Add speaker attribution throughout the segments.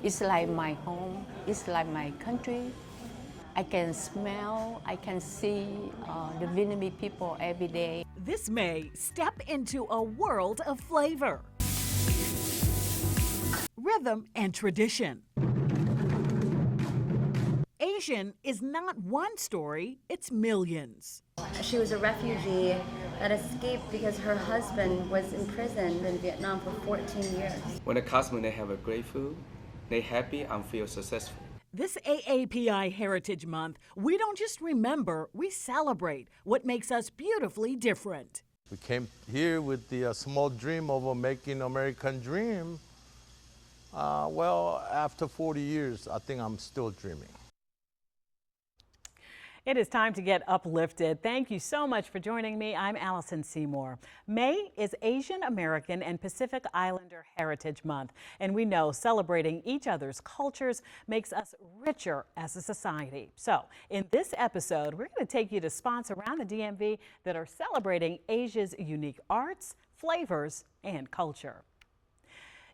Speaker 1: It's like my home. It's like my country. I can smell, I can see the Vietnamese people every day.
Speaker 2: This May, step into a world of flavor, rhythm, and tradition. Asian is not one story, it's millions.
Speaker 3: She was a refugee that escaped because her husband was imprisoned in Vietnam for 14 years.
Speaker 4: When the customer they have a great food, they happy and feel successful.
Speaker 2: This AAPI Heritage Month, we don't just remember, we celebrate what makes us beautifully different.
Speaker 5: We came here with the small dream of making American dream. Well, after 40 years, I think I'm still dreaming.
Speaker 2: It is time to get uplifted. Thank you so much for joining me. I'm Allison Seymour. May is Asian American and Pacific Islander Heritage Month, and we know celebrating each other's cultures makes us richer as a society. So in this episode, we're going to take you to spots around the DMV that are celebrating Asia's unique arts, flavors, and culture.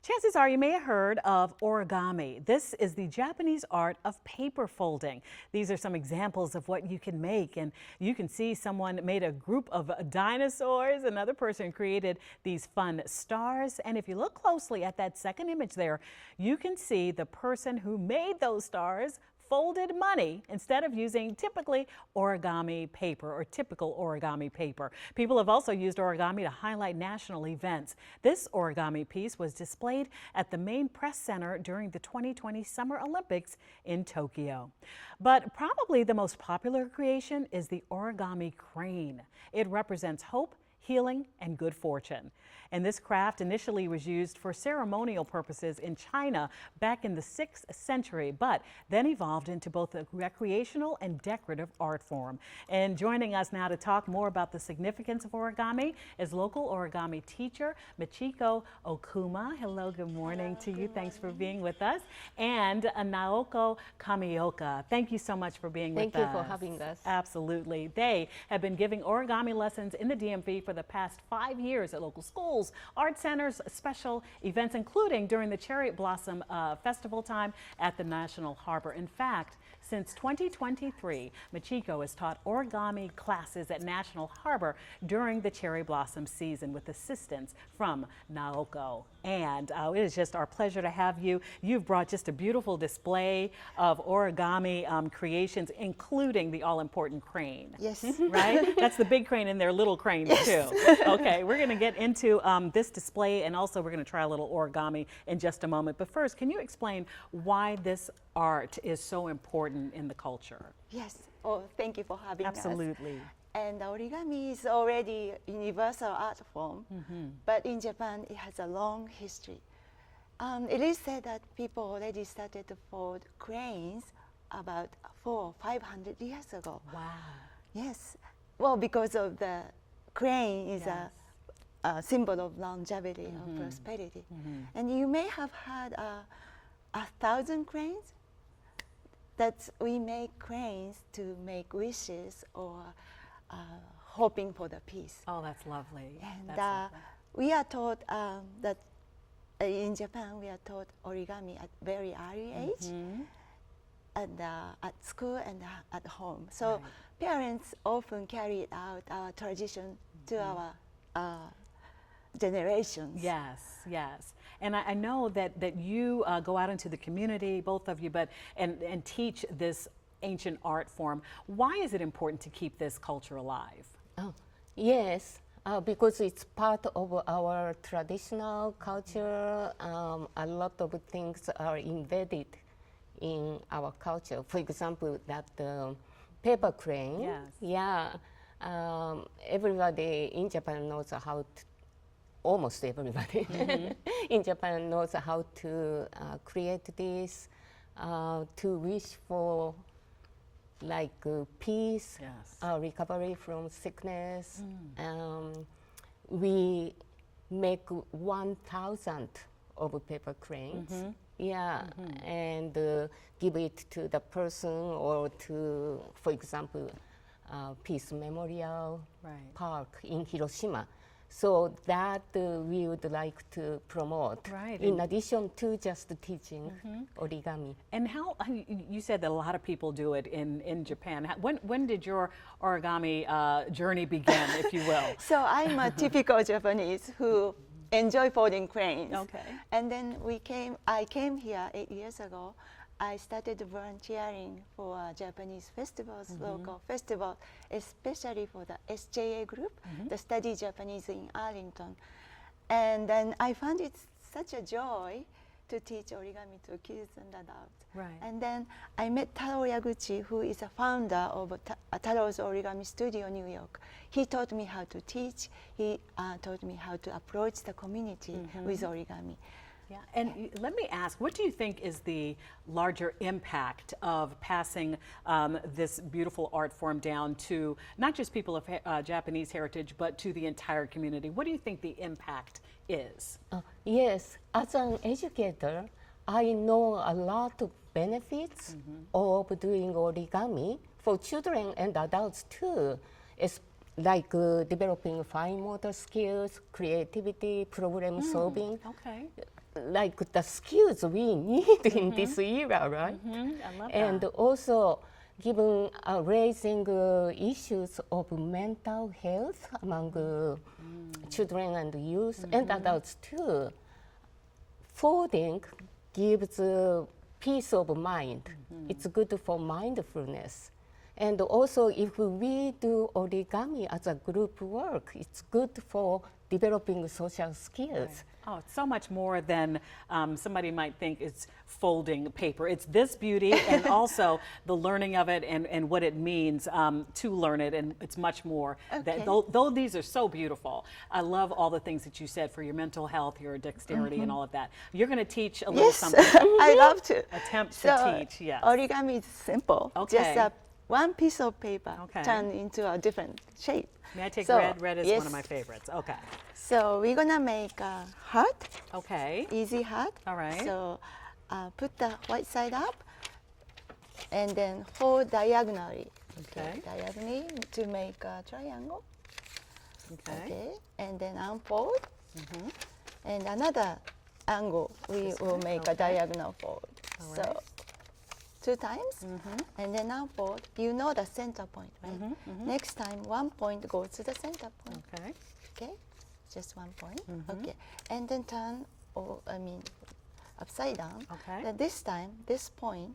Speaker 2: Chances are you may have heard of origami. This is the Japanese art of paper folding. These are some examples of what you can make, and you can see someone made a group of dinosaurs. Another person created these fun stars, and if you look closely at that second image there, you can see the person who made those stars folded money instead of using typical origami paper. People have also used origami to highlight national events. This origami piece was displayed at the main press center during the 2020 Summer Olympics in Tokyo. But probably the most popular creation is the origami crane. It represents hope, healing, and good fortune. And this craft initially was used for ceremonial purposes in China back in the 6th century, but then evolved into both a recreational and decorative art form. And joining us now to talk more about the significance of origami is local origami teacher Michiko Okuma. Hello, good morning to you. Thanks for being with us. And Naoko Kamioka. Thank you so much for being with us.
Speaker 1: Thank you for having us.
Speaker 2: Absolutely. They have been giving origami lessons in the DMV for the past 5 years at local schools, art centers, special events, including during the Cherry Blossom Festival time at the National Harbor. In fact, since 2023, Michiko has taught origami classes at National Harbor during the cherry blossom season with assistance from Naoko. And it is just our pleasure to have you. You've brought just a beautiful display of origami creations, including the all-important crane.
Speaker 6: Yes.
Speaker 2: Right? That's the big crane and their little cranes too. Okay, we're going to get into this display, and also we're going to try a little origami in just a moment. But first, can you explain why this art is so important in the culture?
Speaker 6: Yes. Oh, thank you for having us.
Speaker 2: Absolutely.
Speaker 6: And origami is already a universal art form, but in Japan it has a long history. It is said that people already started to fold cranes about 400 or 500 years ago.
Speaker 2: Wow.
Speaker 6: Yes. Well, because of the crane is
Speaker 2: Yes.
Speaker 6: a symbol of longevity and prosperity. And you may have had 1,000 cranes. That we make cranes to make wishes or hoping for the peace.
Speaker 2: Oh, that's lovely.
Speaker 6: And
Speaker 2: That's lovely.
Speaker 6: we are taught that in Japan we are taught origami at very early age, and at school and at home. So
Speaker 2: Right.
Speaker 6: parents often carry out our tradition to our generations.
Speaker 2: Yes, yes. And I know that you go out into the community, both of you, and teach this ancient art form. Why is it important to keep this culture alive?
Speaker 1: Oh, yes, because it's part of our traditional culture. A lot of things are embedded in our culture. For example, that paper crane.
Speaker 2: Yes.
Speaker 1: Yeah. Everybody in Japan knows how to, almost everybody in Japan knows how to create this, to wish for like peace,
Speaker 2: Yes.
Speaker 1: recovery from sickness. We make 1,000 of paper cranes. Yeah, and give it to the person or to, for example, Peace Memorial
Speaker 2: Right.
Speaker 1: Park in Hiroshima. So that we would like to promote,
Speaker 2: Right,
Speaker 1: in addition to just teaching origami.
Speaker 2: And how, you said that a lot of people do it in Japan. When did your origami journey begin, if you will?
Speaker 6: So I'm a typical Japanese who enjoy folding cranes.
Speaker 2: Okay.
Speaker 6: And then I came here 8 years ago. I started volunteering for Japanese festivals, local festivals, especially for the SJA group, the Study Japanese in Arlington. And then I found it such a joy to teach origami to kids and adults.
Speaker 2: Right.
Speaker 6: And then I met Taro Yaguchi, who is a founder of Taro's Origami Studio, New York. He taught me how to teach. He taught me how to approach the community with origami.
Speaker 2: Yeah, and let me ask, what do you think is the larger impact of passing this beautiful art form down to not just people of Japanese heritage, but to the entire community? What do you think the impact is?
Speaker 1: Yes, as an educator, I know a lot of benefits of doing origami for children and adults too. It's like developing fine motor skills, creativity, problem solving.
Speaker 2: Okay.
Speaker 1: Like the skills we need in this era, right?
Speaker 2: I love that.
Speaker 1: And also, given raising issues of mental health among children and youth and adults too, folding gives peace of mind. It's good for mindfulness. And also, if we do origami as a group work, it's good for developing social skills.
Speaker 2: Oh, it's so much more than somebody might think it's folding paper. It's this beauty and also the learning of it and what it means to learn it, and it's much more.
Speaker 6: Okay.
Speaker 2: Though these are so beautiful, I love all the things that you said for your mental health, your dexterity, and all of that. You're going to teach a little
Speaker 6: Yes,
Speaker 2: something.
Speaker 6: I love to.
Speaker 2: Attempt
Speaker 6: So
Speaker 2: to teach, yes.
Speaker 6: origami is simple.
Speaker 2: Okay.
Speaker 6: Just one piece of paper
Speaker 2: Okay.
Speaker 6: turned into a different shape.
Speaker 2: May I take
Speaker 6: So,
Speaker 2: red? Red is one
Speaker 6: yes.
Speaker 2: of my favorites. Okay.
Speaker 6: So we're gonna make a heart,
Speaker 2: Okay.
Speaker 6: easy heart.
Speaker 2: All right.
Speaker 6: So put the white side up, and then fold diagonally.
Speaker 2: Okay.
Speaker 6: Diagonally to make a triangle.
Speaker 2: Okay.
Speaker 6: Okay. And then unfold. And another angle, we will make a diagonal fold.
Speaker 2: All
Speaker 6: So
Speaker 2: right.
Speaker 6: 2 times, and then unfold. You know the center point, right? Next time, 1 point goes to the center point.
Speaker 2: Okay.
Speaker 6: Okay, just 1 point. Okay, and then turn, upside down.
Speaker 2: Okay.
Speaker 6: Then this time, this point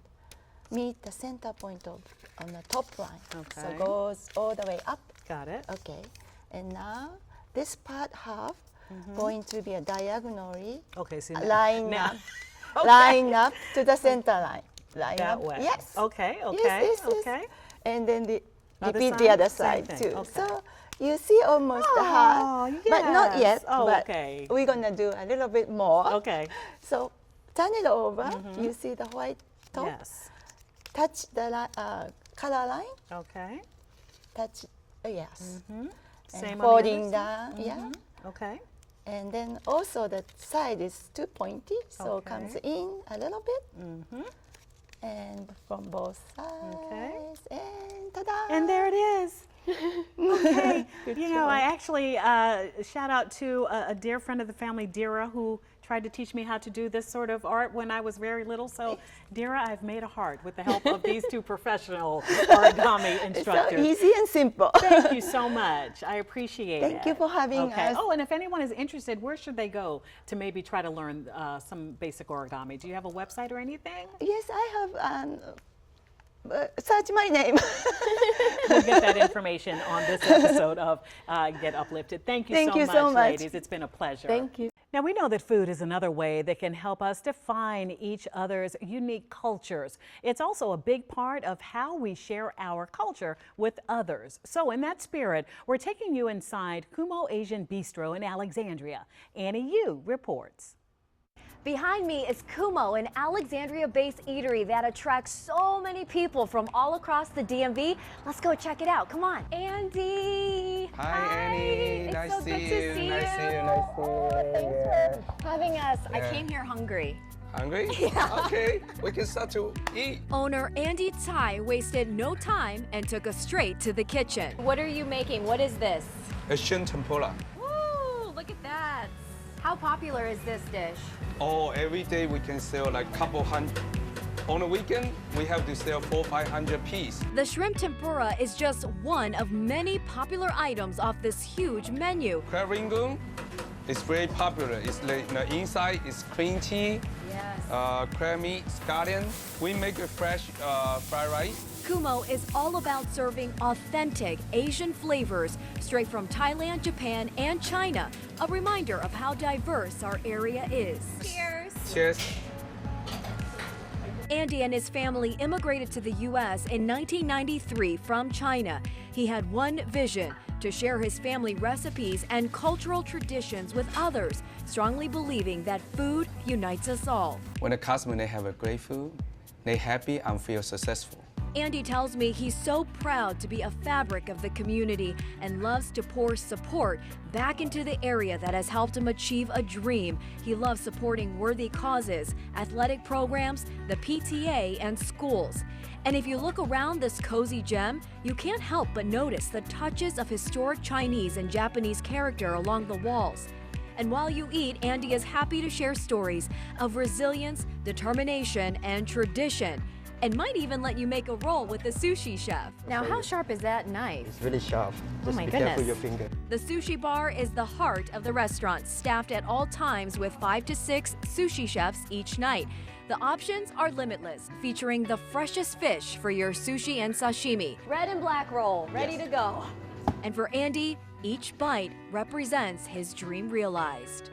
Speaker 6: meet the center point on the top line. So
Speaker 2: Okay.
Speaker 6: goes all the way up.
Speaker 2: Got it.
Speaker 6: Okay, and now this part half going to be a diagonally
Speaker 2: Okay. So
Speaker 6: line
Speaker 2: now-
Speaker 6: up, line up to the center line. Line
Speaker 2: that
Speaker 6: up.
Speaker 2: way.
Speaker 6: Yes.
Speaker 2: Okay. Okay.
Speaker 6: Yes, yes, yes.
Speaker 2: Okay.
Speaker 6: And then
Speaker 2: Other
Speaker 6: repeat the
Speaker 2: side?
Speaker 6: other
Speaker 2: Same
Speaker 6: side
Speaker 2: thing,
Speaker 6: too.
Speaker 2: okay.
Speaker 6: So you see almost the
Speaker 2: Oh,
Speaker 6: heart, but not
Speaker 2: yes.
Speaker 6: yet.
Speaker 2: Oh,
Speaker 6: but
Speaker 2: okay.
Speaker 6: we're gonna do a little bit more.
Speaker 2: Okay.
Speaker 6: So turn it over. You see the white top.
Speaker 2: Yes.
Speaker 6: Touch the color line.
Speaker 2: Okay.
Speaker 6: Touch. Yes. And
Speaker 2: Same on the
Speaker 6: folding
Speaker 2: other side?
Speaker 6: down. Yeah.
Speaker 2: Okay.
Speaker 6: And then also the side is too pointy, so
Speaker 2: Okay.
Speaker 6: comes in a little bit. And from both sides.
Speaker 2: Okay.
Speaker 6: And ta-da!
Speaker 2: And there it is. Okay. You know, I actually shout out to a dear friend of the family, Dira, who tried to teach me how to do this sort of art when I was very little. So, Dira, I've made a heart with the help of these 2 professional origami
Speaker 6: So
Speaker 2: instructors.
Speaker 6: easy and simple.
Speaker 2: Thank you so much. I appreciate it.
Speaker 6: Thank you for having us.
Speaker 2: Oh, and if anyone is interested, where should they go to maybe try to learn some basic origami? Do you have a website or anything?
Speaker 6: Yes, I have. Search my name.
Speaker 2: We'll get that information on this episode of Get Uplifted. Thank you so much, ladies. It's been a pleasure.
Speaker 1: Thank you.
Speaker 2: Now, we know that food is another way that can help us define each other's unique cultures. It's also a big part of how we share our culture with others. So in that spirit, we're taking you inside Kumo Asian Bistro in Alexandria. Annie Yu reports.
Speaker 7: Behind me is Kumo, an Alexandria-based eatery that attracts so many people from all across the DMV. Let's go check it out. Come on. Andy.
Speaker 4: Hi, Annie.
Speaker 7: It's
Speaker 4: Nice
Speaker 7: so
Speaker 4: to
Speaker 7: good
Speaker 4: see
Speaker 7: to
Speaker 4: you.
Speaker 7: see
Speaker 4: Nice to
Speaker 7: you.
Speaker 4: see you. Nice to see you.
Speaker 7: Thanks for having us. I
Speaker 4: Yeah.
Speaker 7: came here hungry.
Speaker 4: Hungry? Yeah. Okay, we can start to eat.
Speaker 8: Owner Andy Tsai wasted no time and took us straight to the kitchen.
Speaker 7: What are you making? What is this?
Speaker 4: A shrimp tempura.
Speaker 7: Ooh, How popular is this dish?
Speaker 4: Oh, every day we can sell like couple hundred. On a weekend, we have to sell 400-500 pieces.
Speaker 7: The shrimp tempura is just one of many popular items off this huge menu.
Speaker 4: Crab rangoon is very popular. It's like the inside is cream cheese,
Speaker 7: Yes.
Speaker 4: crab meat, scallion. We make a fresh fried rice.
Speaker 7: Kumo is all about serving authentic Asian flavors straight from Thailand, Japan, and China. A reminder of how diverse our area is. Cheers.
Speaker 4: Cheers.
Speaker 7: Andy and his family immigrated to the U.S. in 1993 from China. He had one vision: to share his family recipes and cultural traditions with others, strongly believing that food unites us all.
Speaker 4: When the customer they have a great food, they happy and feel successful.
Speaker 7: Andy tells me he's so proud to be a fabric of the community and loves to pour support back into the area that has helped him achieve a dream. He loves supporting worthy causes, athletic programs, the PTA, and schools. And if you look around this cozy gem, you can't help but notice the touches of historic Chinese and Japanese character along the walls. And while you eat, Andy is happy to share stories of resilience, determination, and tradition, and might even let you make a roll with the sushi chef. Now, how sharp is that knife?
Speaker 9: It's really sharp. Just
Speaker 7: my
Speaker 9: be careful
Speaker 7: goodness.
Speaker 9: your finger.
Speaker 7: The sushi bar is the heart of the restaurant, staffed at all times with 5 to 6 sushi chefs each night. The options are limitless, featuring the freshest fish for your sushi and sashimi. Red and black roll, ready to go. And for Andy, each bite represents his dream realized.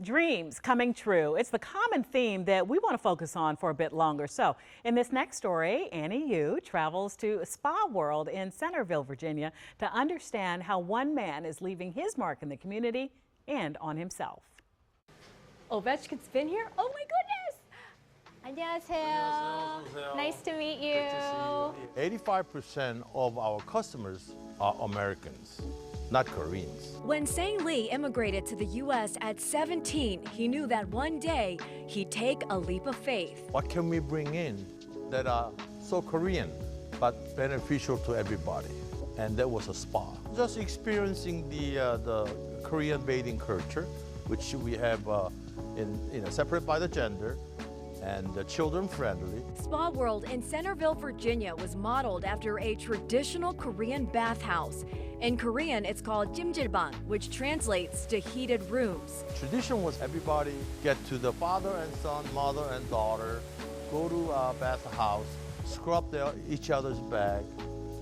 Speaker 2: Dreams coming true. It's the common theme that we want to focus on for a bit longer. So in this next story, Annie Yu travels to Spa World in Centerville, Virginia to understand how one man is leaving his mark in the community and on himself.
Speaker 7: Ovechkin's been here? Oh my goodness! 안녕하세요. Nice to meet you.
Speaker 5: 85% of our customers are Americans, not Koreans.
Speaker 7: When Sang Lee immigrated to the U.S. at 17, he knew that one day he'd take a leap of faith.
Speaker 5: What can we bring in that are so Korean but beneficial to everybody? And that was a spa. Just experiencing the Korean bathing culture, which we have separate by the gender and children friendly.
Speaker 7: Spa World in Centerville, Virginia was modeled after a traditional Korean bathhouse. In Korean, it's called jimjilbang, which translates to heated rooms.
Speaker 5: Tradition was everybody get to the father and son, mother and daughter, go to a bathhouse, scrub each other's back.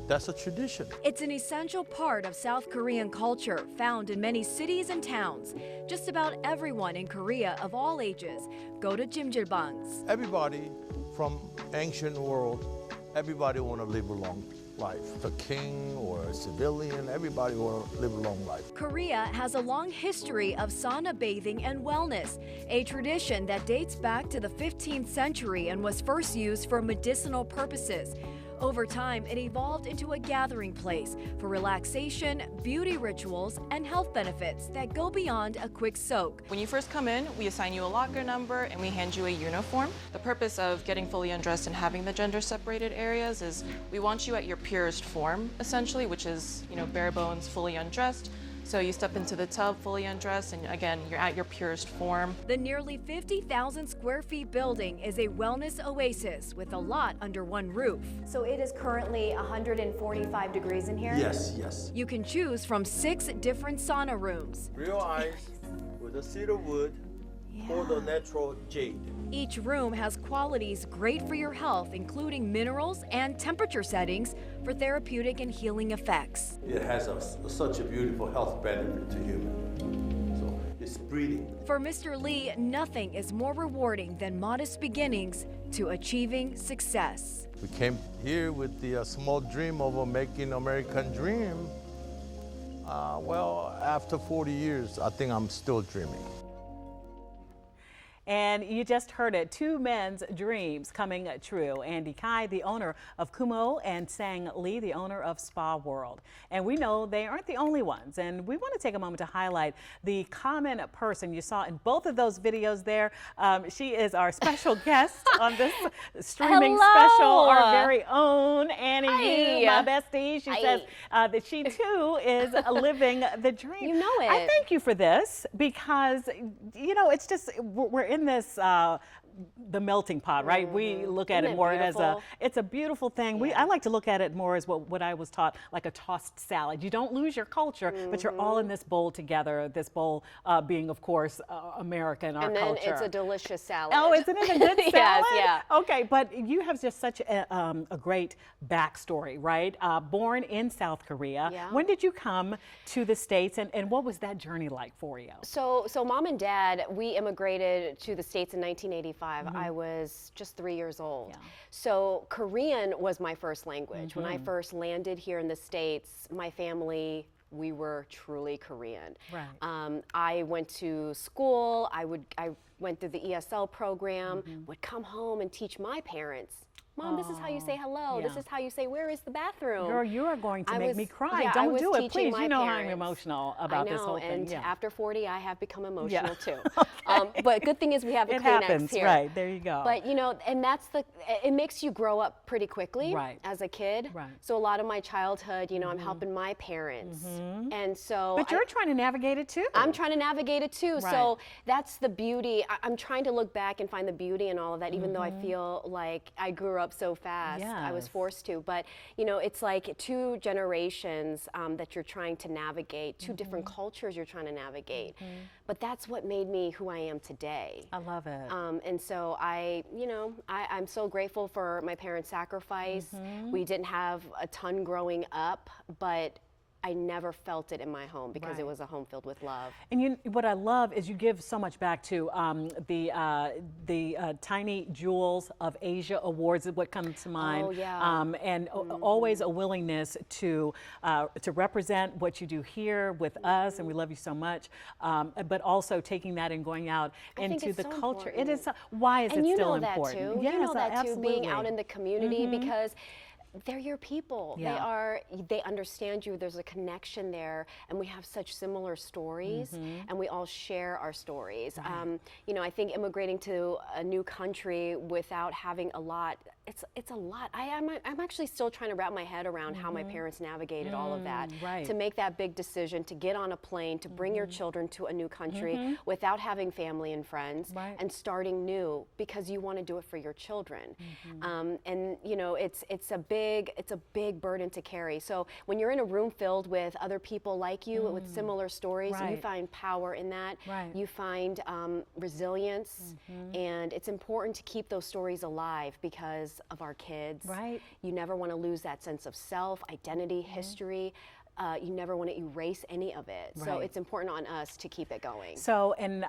Speaker 5: That's a tradition.
Speaker 7: It's an essential part of South Korean culture, found in many cities and towns. Just about everyone in Korea of all ages go to jimjilbangs.
Speaker 5: Everybody from ancient world, everybody want to live a long life. The king or a civilian, everybody want to live a long life.
Speaker 7: Korea has a long history of sauna bathing and wellness, a tradition that dates back to the 15th century and was first used for medicinal purposes. Over time, it evolved into a gathering place for relaxation, beauty rituals, and health benefits that go beyond a quick soak.
Speaker 10: When you first come in, we assign you a locker number and we hand you a uniform. The purpose of getting fully undressed and having the gender separated areas is we want you at your purest form, essentially, which is, bare bones, fully undressed. So you step into the tub fully undressed, and again, you're at your purest form.
Speaker 7: The nearly 50,000 square feet building is a wellness oasis with a lot under one roof. So it is currently 145 degrees in here?
Speaker 5: Yes.
Speaker 7: You can choose from 6 different sauna rooms.
Speaker 5: Real ice with a cedar wood or the natural jade.
Speaker 7: Each room has qualities great for your health, including minerals and temperature settings for therapeutic and healing effects.
Speaker 5: It has such a beautiful health benefit to human. So it's breathing.
Speaker 7: For Mr. Lee, nothing is more rewarding than modest beginnings to achieving success.
Speaker 5: We came here with the small dream of making American dream. After 40 years, I think I'm still dreaming.
Speaker 2: And you just heard it, two men's dreams coming true. Andy Kai, the owner of Kumo, and Sang Lee, the owner of Spa World. And we know they aren't the only ones. And we want to take a moment to highlight the common person you saw in both of those videos there. She is our special guest on this streaming special, our very own Annie Yu, my bestie. She says that she too is living the dream.
Speaker 9: You know it.
Speaker 2: I thank you for this because, you know, it's just, we're in this, the melting pot, right? We look at it more as it's a beautiful thing. I like to look at it more as what I was taught, like a tossed salad. You don't lose your culture, but you're all in this bowl together, this bowl being, of course, American, our culture.
Speaker 9: And then it's a delicious salad.
Speaker 2: Oh, isn't it a good salad?
Speaker 9: Yes, yeah.
Speaker 2: Okay, but you have just such a great backstory, right? Born in South Korea.
Speaker 9: Yeah.
Speaker 2: When did you come to the States, and what was that journey like for you?
Speaker 9: So mom and dad, we immigrated to the States in 1985. I was just 3 years old. So Korean was my first language. When I first landed here in the States, my family, we were truly Korean.
Speaker 2: Right.
Speaker 9: I went to school, I went through the ESL program, would come home and teach my parents, Mom, this is how you say hello. This is how you say, where is the bathroom?
Speaker 2: Girl, you are going to make me cry.
Speaker 9: Yeah,
Speaker 2: Don't do it, please. You know how I'm
Speaker 9: parents.
Speaker 2: emotional about this whole thing.
Speaker 9: And
Speaker 2: Yeah.
Speaker 9: after 40, I have become emotional too.
Speaker 2: Okay.
Speaker 9: But good thing is we have a
Speaker 2: It
Speaker 9: Kleenex
Speaker 2: happens,
Speaker 9: here.
Speaker 2: right? There you go.
Speaker 9: But you know, and it makes you grow up pretty quickly as a kid.
Speaker 2: Right.
Speaker 9: So a lot of my childhood, you know, I'm helping my parents, and so.
Speaker 2: But you're trying to navigate it too.
Speaker 9: I'm trying to navigate it too.
Speaker 2: Right.
Speaker 9: So that's the beauty. I'm trying to look back and find the beauty in all of that, even though I feel like I grew up so fast. I was forced to. But you know, it's like two generations that you're trying to navigate, two different cultures you're trying to navigate. But that's what made me who I am today.
Speaker 2: I love it.
Speaker 9: And so I'm so grateful for my parents' sacrifice. We didn't have a ton growing up, but I never felt it in my home because it was a home filled with love.
Speaker 2: And what I love is you give so much back to the Tiny Jewels of Asia Awards is what comes to mind.
Speaker 9: Oh, yeah.
Speaker 2: And always a willingness to represent what you do here with us, and we love you so much. But also taking that and going out into the culture.
Speaker 9: Important.
Speaker 2: It is. Why is it still important?
Speaker 9: That too.
Speaker 2: Yes,
Speaker 9: you know that
Speaker 2: absolutely.
Speaker 9: too. Being out in the community because they're your people.
Speaker 2: Yeah.
Speaker 9: They understand you. There's a connection there, and we have such similar stories, and we all share our stories.
Speaker 2: Right.
Speaker 9: You know, I think immigrating to a new country without having a lot, it's a lot. I'm actually still trying to wrap my head around how my parents navigated all of that.
Speaker 2: Right.
Speaker 9: To make that big decision to get on a plane to bring your children to a new country without having family and friends and starting new because you want to do it for your children. And you know, it's a big burden to carry. So when you're in a room filled with other people like you with similar stories, you find power in that. You find resilience, and it's important to keep those stories alive because of our kids. You never want to lose that sense of self, identity, history. You never want to erase any of it. So it's important on us to keep it going.
Speaker 2: So, and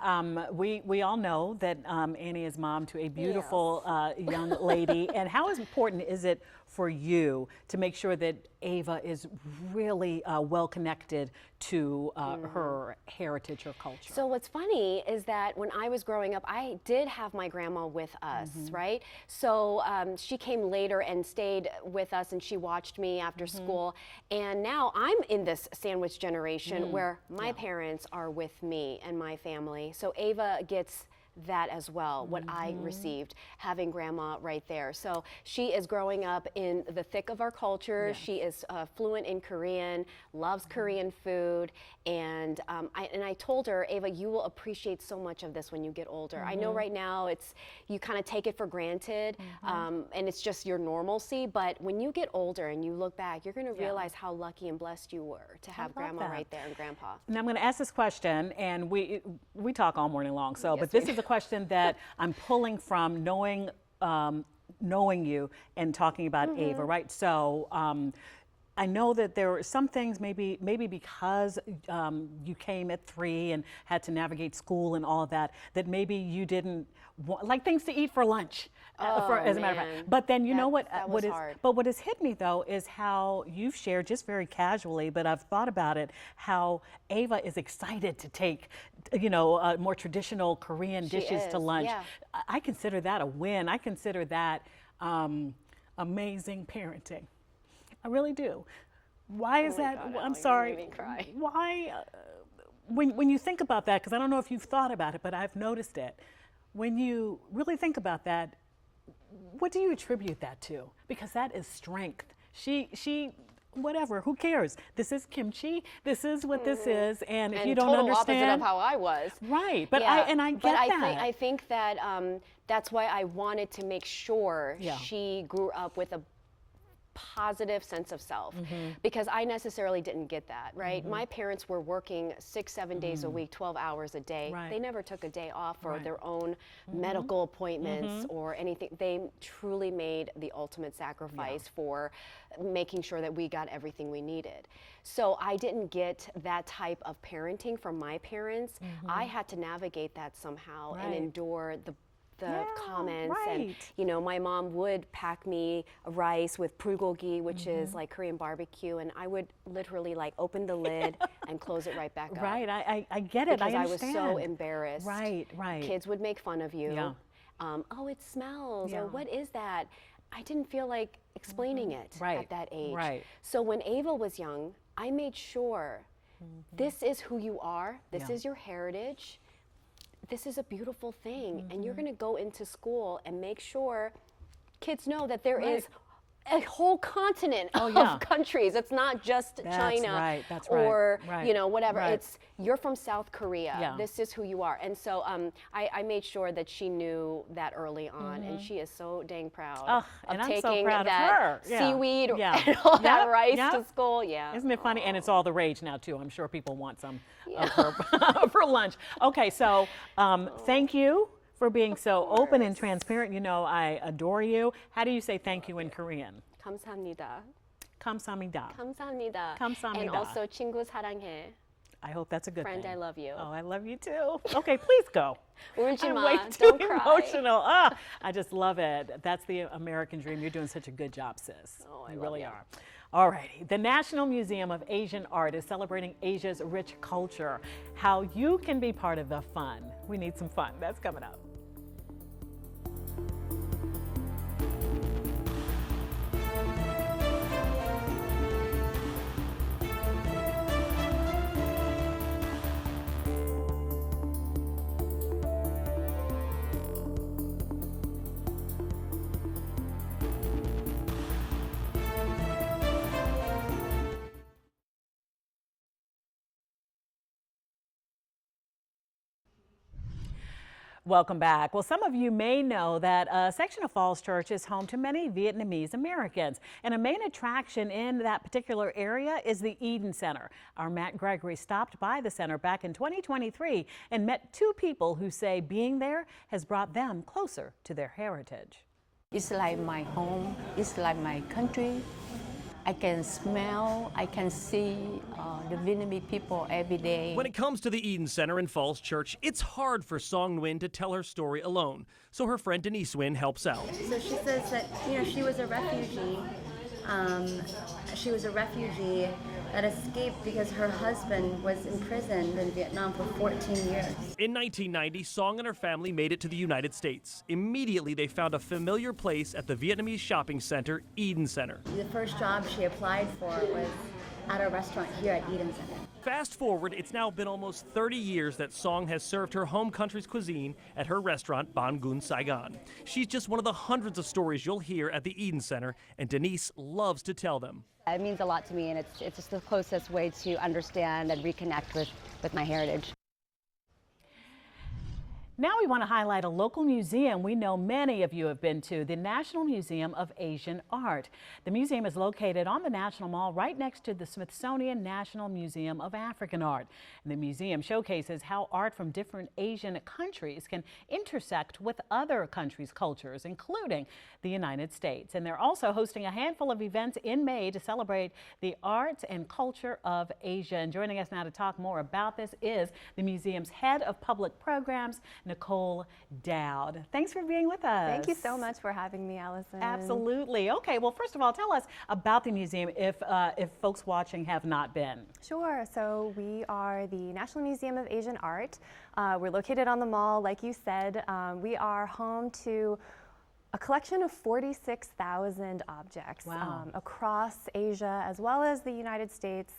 Speaker 2: we all know that Annie is mom to a beautiful young lady. And how important is it for you to make sure that Ava is really well connected to her heritage, her culture?
Speaker 9: So what's funny is that when I was growing up, I did have my grandma with us, right? So she came later and stayed with us, and she watched me after school. And now I'm in this sandwich generation where my parents are with me and my family. So Ava gets that as well, what I received, having grandma right there. So she is growing up in the thick of our culture. She is fluent in Korean, loves Korean food, and I told her, Ava, you will appreciate so much of this when you get older. I know right now you kind of take it for granted, and it's just your normalcy, but when you get older and you look back, you're going to realize how lucky and blessed you were to have grandma right there and grandpa.
Speaker 2: Now I'm going to ask this question, and we talk all morning long, so but this is a question that I'm pulling from knowing you and talking about Ava, right? So I know that there were some things, maybe because you came at 3 and had to navigate school and all of that, that maybe you didn't want, like things to eat for lunch, as a matter of fact. But then you know what? What has hit me though is how you've shared just very casually, but I've thought about it, how Ava is excited to take, more traditional Korean dishes to lunch.
Speaker 9: Yeah.
Speaker 2: I consider that a win. I consider that amazing parenting. I really do. Why is that?
Speaker 9: God,
Speaker 2: I'm sorry.
Speaker 9: You made me cry.
Speaker 2: Why? When you think about that, because I don't know if you've thought about it, but I've noticed it. When you really think about that, what do you attribute that to? Because that is strength. She whatever, who cares? This is kimchi. This is what this is, and if you don't
Speaker 9: total
Speaker 2: understand,
Speaker 9: opposite of how I was.
Speaker 2: right? But
Speaker 9: Yeah,
Speaker 2: I get that.
Speaker 9: I think that that's why I wanted to make sure she grew up with a positive sense of self, because I necessarily didn't get that, right? My parents were working 6-7 days a week, 12 hours a day.
Speaker 2: Right.
Speaker 9: They never took a day off for their own medical appointments or anything. They truly made the ultimate sacrifice for making sure that we got everything we needed. So I didn't get that type of parenting from my parents. I had to navigate that somehow and endure the comments, and my mom would pack me rice with bulgogi, which is like Korean barbecue, and I would literally like open the lid and close it right back up.
Speaker 2: Right, I get it.
Speaker 9: Because
Speaker 2: I understand.
Speaker 9: was so embarrassed.
Speaker 2: Right.
Speaker 9: Kids would make fun of you.
Speaker 2: Yeah.
Speaker 9: Oh, it smells, or what is that? I didn't feel like explaining it at that age.
Speaker 2: Right.
Speaker 9: So when Ava was young, I made sure this is who you are. This is your heritage. This is a beautiful thing, and you're going to go into school and make sure kids know that there is a whole continent of countries. It's not just China or whatever. It's you're from South Korea. This is who you are. And so I made sure that she knew that early on, and she is so dang proud of taking that seaweed and all that rice to school. Yeah,
Speaker 2: isn't it funny? And it's all the rage now too. I'm sure people want some of her for lunch. Okay, so thank you for being so open and transparent. I adore you. How do you say thank you in Korean?
Speaker 9: 감사합니다.
Speaker 2: 감사합니다.
Speaker 9: 감사합니다.
Speaker 2: 감사합니다.
Speaker 9: And also 친구 사랑해.
Speaker 2: I hope that's a good
Speaker 9: Friend,
Speaker 2: thing.
Speaker 9: I love you.
Speaker 2: Oh, I love you too. Okay, please go.
Speaker 9: 울지
Speaker 2: I'm
Speaker 9: 마.
Speaker 2: way too
Speaker 9: Don't cry.
Speaker 2: emotional. I just love it. That's the American dream. You're doing such a good job, sis.
Speaker 9: Oh,
Speaker 2: You really are. All righty. The National Museum of Asian Art is celebrating Asia's rich culture. How you can be part of the fun. We need some fun. That's coming up. Welcome back. Well, some of you may know that a section of Falls Church is home to many Vietnamese Americans, and a main attraction in that particular area is the Eden Center. Our Matt Gregory stopped by the center back in 2023 and met 2 people who say being there has brought them closer to their heritage.
Speaker 11: It's like my home, it's like my country. I can smell, I can see the Vietnamese people every day.
Speaker 12: When it comes to the Eden Center in Falls Church, it's hard for Song Nguyen to tell her story alone, so her friend Denise Nguyen helps out.
Speaker 3: So she says that, she was a refugee. She was a refugee that escaped because her husband was imprisoned in Vietnam for 14 years.
Speaker 12: In 1990, Song and her family made it to the United States. Immediately, they found a familiar place at the Vietnamese shopping center, Eden Center.
Speaker 3: The first job she applied for was at a restaurant here at Eden Center.
Speaker 12: Fast forward, it's now been almost 30 years that Song has served her home country's cuisine at her restaurant, Ban Gun Saigon. She's just one of the hundreds of stories you'll hear at the Eden Center, and Denise loves to tell them.
Speaker 13: It means a lot to me, and it's just the closest way to understand and reconnect with my heritage.
Speaker 2: Now we want to highlight a local museum we know many of you have been to, the National Museum of Asian Art. The museum is located on the National Mall right next to the Smithsonian National Museum of African Art. And the museum showcases how art from different Asian countries can intersect with other countries' cultures, including the United States. And they're also hosting a handful of events in May to celebrate the arts and culture of Asia. And joining us now to talk more about this is the museum's head of public programs, Nicole Dowd. Thanks for being with us.
Speaker 14: Thank you so much for having me, Allison.
Speaker 2: Absolutely. Okay, well, first of all, tell us about the museum if folks watching have not been.
Speaker 14: Sure. So we are the National Museum of Asian Art. We're located on the mall, like you said. We are home to a collection of 46,000 objects across Asia as well as the United States.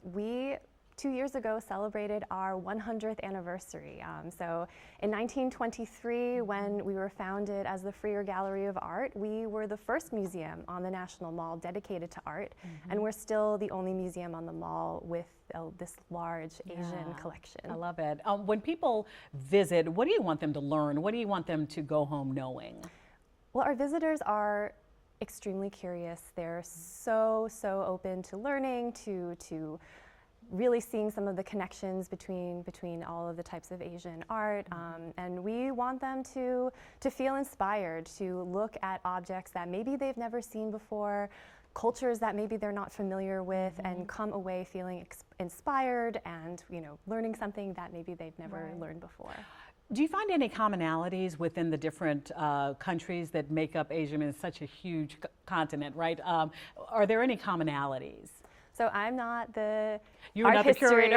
Speaker 14: We 2 years ago celebrated our 100th anniversary. So in 1923, when we were founded as the Freer Gallery of Art, we were the first museum on the National Mall dedicated to art, and we're still the only museum on the mall with this large Asian collection.
Speaker 2: I love it. When people visit, what do you want them to learn? What do you want them to go home knowing?
Speaker 14: Well, our visitors are extremely curious. They're so open to learning, to really seeing some of the connections between all of the types of Asian art, and we want them to feel inspired, to look at objects that maybe they've never seen before, cultures that maybe they're not familiar with, and come away feeling inspired and learning something that maybe they've never learned before.
Speaker 2: Do you find any commonalities within the different countries that make up Asia? I mean, it's such a huge continent, right? Are there any commonalities?
Speaker 14: So I'm not the
Speaker 2: art
Speaker 14: historian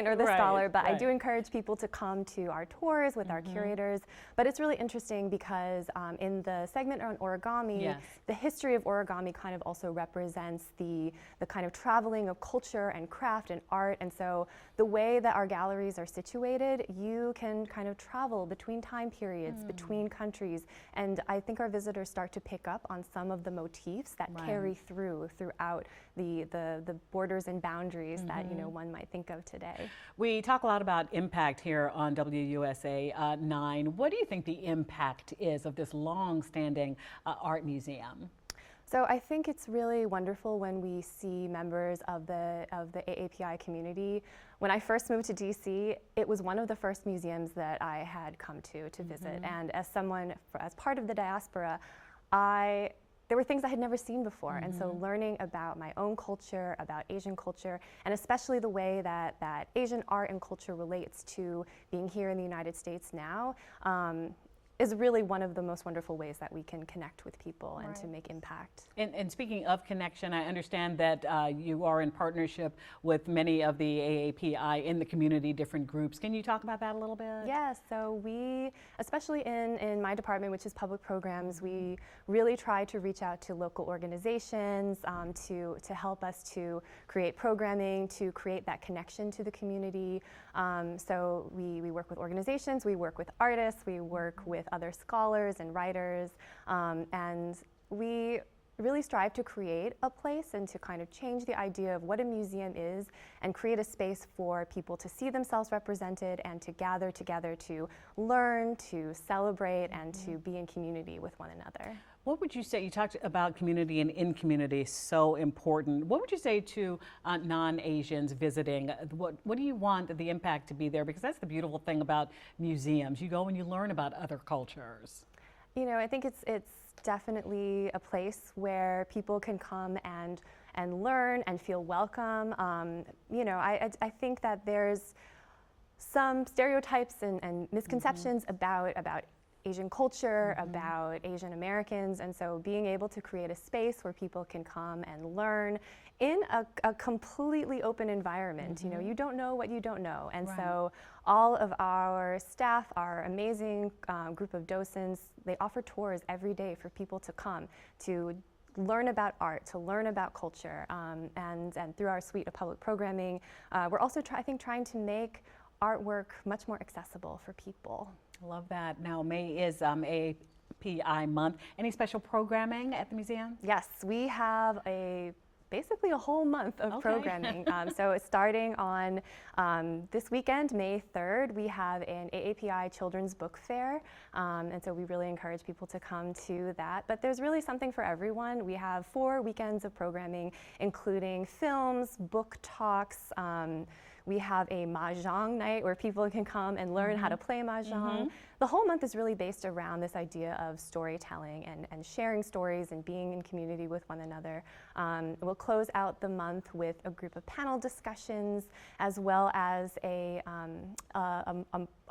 Speaker 14: or the scholar, but I
Speaker 2: right.
Speaker 14: do encourage people to come to our tours with our curators. But it's really interesting because in the segment on origami, the history of origami kind of also represents the kind of traveling of culture and craft and art. And so the way that our galleries are situated, you can kind of travel between time periods, between countries. And I think our visitors start to pick up on some of the motifs that carry throughout the borders and boundaries that one might think of today.
Speaker 2: We talk a lot about impact here on WUSA 9. What do you think the impact is of this long-standing art museum?
Speaker 14: So I think it's really wonderful when we see members of the AAPI community. When I first moved to DC, it was one of the first museums that I had come to visit, and as part of the diaspora, there were things I had never seen before, and so learning about my own culture, about Asian culture, and especially the way that Asian art and culture relates to being here in the United States now, is really one of the most wonderful ways that we can connect with people and to make impact.
Speaker 2: And speaking of connection, I understand that you are in partnership with many of the AAPI in the community, different groups. Can you talk about that a little bit?
Speaker 14: Yes, so we, especially in my department, which is public programs, we really try to reach out to local organizations to help us to create programming, to create that connection to the community. So we work with organizations, we work with artists, we work with other scholars and writers, and we really strive to create a place and to kind of change the idea of what a museum is and create a space for people to see themselves represented and to gather together to learn, to celebrate, and to be in community with one another.
Speaker 2: What would you say, you talked about community and in community, so important. What would you say to non-Asians visiting? What do you want the impact to be there? Because that's the beautiful thing about museums. You go and you learn about other cultures.
Speaker 14: I think it's definitely a place where people can come and learn and feel welcome. I think that there's some stereotypes and misconceptions about Asian culture, about Asian Americans, and so being able to create a space where people can come and learn in a completely open environment. You don't know what you don't know, and so all of our staff, our amazing group of docents, they offer tours every day for people to come to learn about art, to learn about culture, and through our suite of public programming, we're also trying to make artwork much more accessible for people.
Speaker 2: I love that. Now, May is AAPI month. Any special programming at the museum?
Speaker 14: Yes, we have a basically a whole month of programming. So it's starting on this weekend, May 3rd, we have an AAPI Children's Book Fair. And so we really encourage people to come to that. But there's really something for everyone. We have 4 weekends of programming, including films, book talks. We have a mahjong night where people can come and learn how to play mahjong. The whole month is really based around this idea of storytelling and sharing stories and being in community with one another. We'll close out the month with a group of panel discussions, as well as a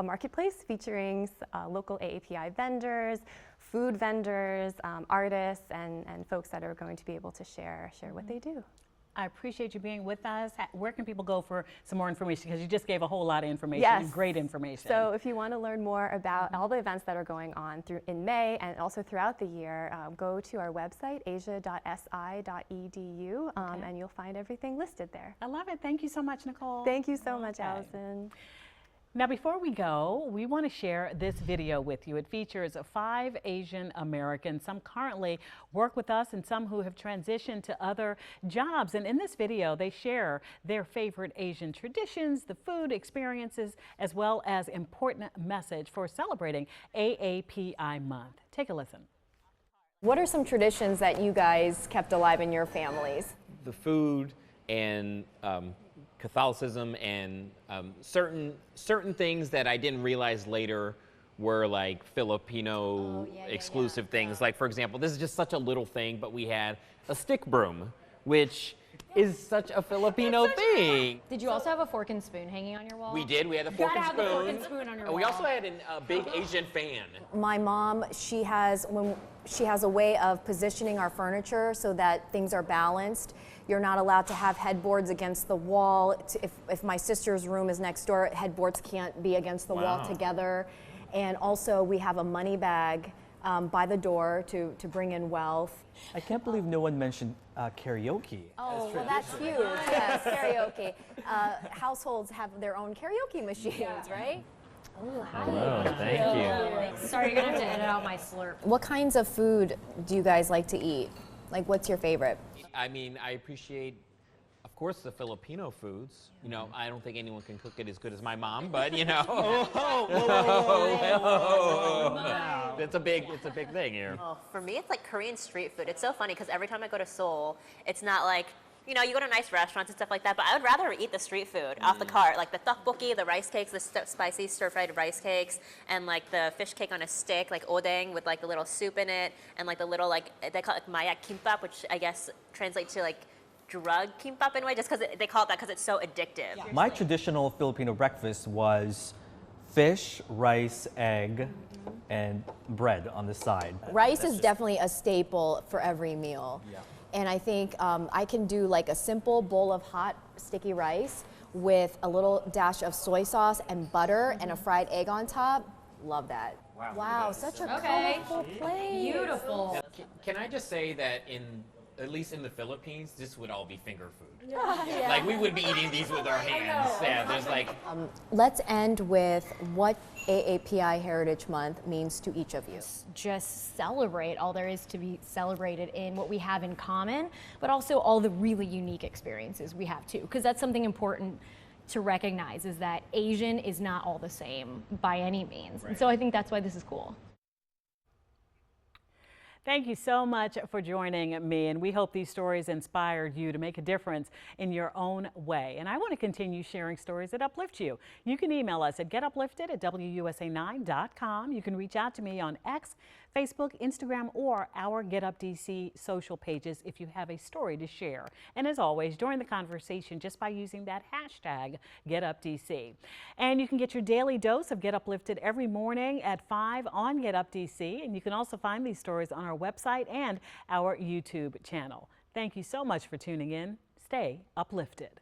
Speaker 14: marketplace featuring local AAPI vendors, food vendors, artists, and folks that are going to be able to share what they do.
Speaker 2: I appreciate you being with us. Where can people go for some more information? Because you just gave a whole lot of information,
Speaker 14: Yes.
Speaker 2: great information.
Speaker 14: So if you want to learn more about all the events that are going on in May and also throughout the year, go to our website, asia.si.edu, and you'll find everything listed there.
Speaker 2: I love it. Thank you so much, Nicole.
Speaker 14: Thank you so much, Allison.
Speaker 2: Now, before we go, we want to share this video with you. It features 5 Asian Americans. Some currently work with us and some who have transitioned to other jobs. And in this video, they share their favorite Asian traditions, the food experiences, as well as important message for celebrating AAPI month. Take a listen.
Speaker 15: What are some traditions that you guys kept alive in your families?
Speaker 16: The food and Catholicism and certain things that I didn't realize later were like Filipino exclusive things. Like, for example, this is just such a little thing, but we had a stick broom, which is such a Filipino thing.
Speaker 15: Did you also have a fork and spoon hanging on your wall?
Speaker 16: We did. We had a fork and
Speaker 15: Gotta
Speaker 16: spoon.
Speaker 15: have the fork and spoon on your wall.
Speaker 16: We also had a big Asian fan.
Speaker 15: My mom, she has a way of positioning our furniture so that things are balanced. You're not allowed to have headboards against the wall. If my sister's room is next door, headboards can't be against the wall together. And also we have a money bag by the door to bring in wealth.
Speaker 17: I can't believe no one mentioned karaoke.
Speaker 15: Oh, well, that's huge. Yes, karaoke. Households have their own karaoke machines, right? Oh, hi.
Speaker 16: Hello, thank you.
Speaker 15: Sorry, you're gonna have to edit out my slurp. What kinds of food do you guys like to eat? Like, what's your favorite?
Speaker 16: I mean, I appreciate, of course, the Filipino foods. You know, I don't think anyone can cook it as good as my mom, but you know. It's a big thing here.
Speaker 18: Oh, for me, it's like Korean street food. It's so funny because every time I go to Seoul, it's not like, you know, you go to nice restaurants and stuff like that, but I would rather eat the street food off the cart, like the tteokbokki, the rice cakes, the spicy stir-fried rice cakes, and like the fish cake on a stick, like odeng with like the little soup in it, and like the little, like, they call it mayak kimbap, which I guess translates to like drug kimbap in a way, just because they call it that because it's so addictive.
Speaker 17: Yeah. My traditional Filipino breakfast was fish, rice, egg, and bread on the side.
Speaker 15: Rice is definitely a staple for every meal.
Speaker 17: Yeah.
Speaker 15: And I think I can do like a simple bowl of hot sticky rice with a little dash of soy sauce and butter and a fried egg on top. Love that. Wow, such a colorful plate.
Speaker 9: Beautiful.
Speaker 16: Now, can I just say that at least in the Philippines, this would all be finger food.
Speaker 15: Yeah.
Speaker 16: Like, we would be eating these with our hands. Yeah, there's like...
Speaker 15: Let's end with what AAPI Heritage Month means to each of you.
Speaker 19: Just celebrate all there is to be celebrated in what we have in common, but also all the really unique experiences we have too, because that's something important to recognize, is that Asian is not all the same by any means. And so I think that's why this is cool.
Speaker 2: Thank you so much for joining me, and we hope these stories inspired you to make a difference in your own way. And I want to continue sharing stories that uplift you. You can email us at getuplifted@wusa9.com. You can reach out to me on X, Facebook, Instagram, or our Get Up DC social pages if you have a story to share. And as always, join the conversation just by using that hashtag GetUpDC. And you can get your daily dose of Get Uplifted every morning at 5 on Get Up DC. And you can also find these stories on our website and our YouTube channel. Thank you so much for tuning in. Stay uplifted.